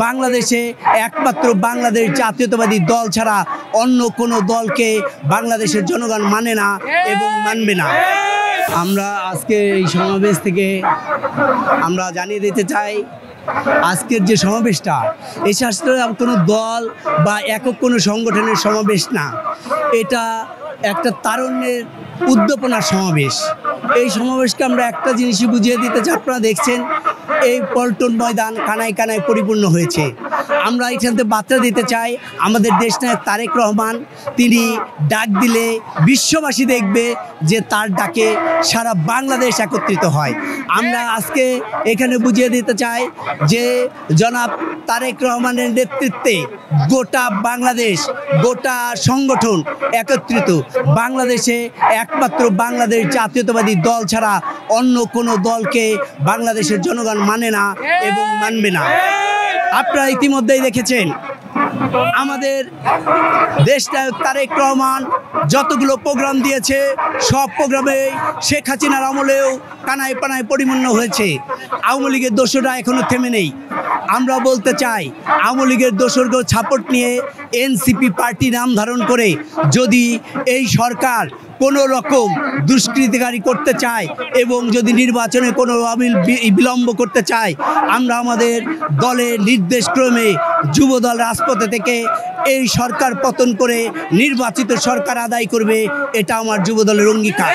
বাংলাদেশে একমাত্র বাংলাদেশ জাতীয়তাবাদী দল ছাড়া অন্য কোনো দলকে বাংলাদেশের জনগণ মানে না এবং মানবে না। আমরা আজকে এই সমাবেশ থেকে আমরা জানিয়ে দিতে চাই, আজকের যে সমাবেশটা এটা আসলে কোনো দল বা একক কোনো সংগঠনের সমাবেশ না, এটা একটা তারুণ্যের উদ্দীপনার সমাবেশ। এই সমাবেশকে আমরা একটা জিনিসই বুঝিয়ে দিতে চাই, আপনারা দেখছেন এই পল্টন ময়দান কানায় কানায় পরিপূর্ণ হয়েছে। আমরা এখান থেকে বার্তা দিতে চাই, আমাদের দেশনায়ক তারেক রহমান তিনি ডাক দিলে বিশ্ববাসী দেখবে যে তার ডাকে সারা বাংলাদেশ একত্রিত হয়। আমরা আজকে এখানে বুঝিয়ে দিতে চাই যে জনাব তারেক রহমানের নেতৃত্বে গোটা বাংলাদেশ, গোটা সংগঠন একত্রিত। বাংলাদেশে একমাত্র বাংলাদেশ জাতীয়তাবাদী দল ছাড়া অন্য কোনো দলকে বাংলাদেশের জনগণ মানে না এবং মানবে না। আপনারা ইতিমধ্যেই দেখেছেন আমাদের দেশনায়ক তারেক রহমান যতগুলো প্রোগ্রাম দিয়েছে সব প্রোগ্রামে শেখ হাসিনার আমলেও কানায় পানায় পরিপূর্ণ হয়েছে। আওয়ামী লীগের দোসররা এখনো থেমে নেই। আমরা বলতে চাই, আওয়ামী লীগের দোসরকে সাপোর্ট নিয়ে এনসিপি পার্টি নাম ধারণ করে যদি এই সরকার কোনো রকম দুষ্কৃতিকারী করতে চায় এবং যদি নির্বাচনে কোনো বিলম্ব করতে চায়, আমরা আমাদের দলের নির্দেশক্রমে যুবদল রাজপথে থেকে এই সরকার পতন করে নির্বাচিত সরকার আদায় করবে, এটা আমার যুবদলের অঙ্গীকার।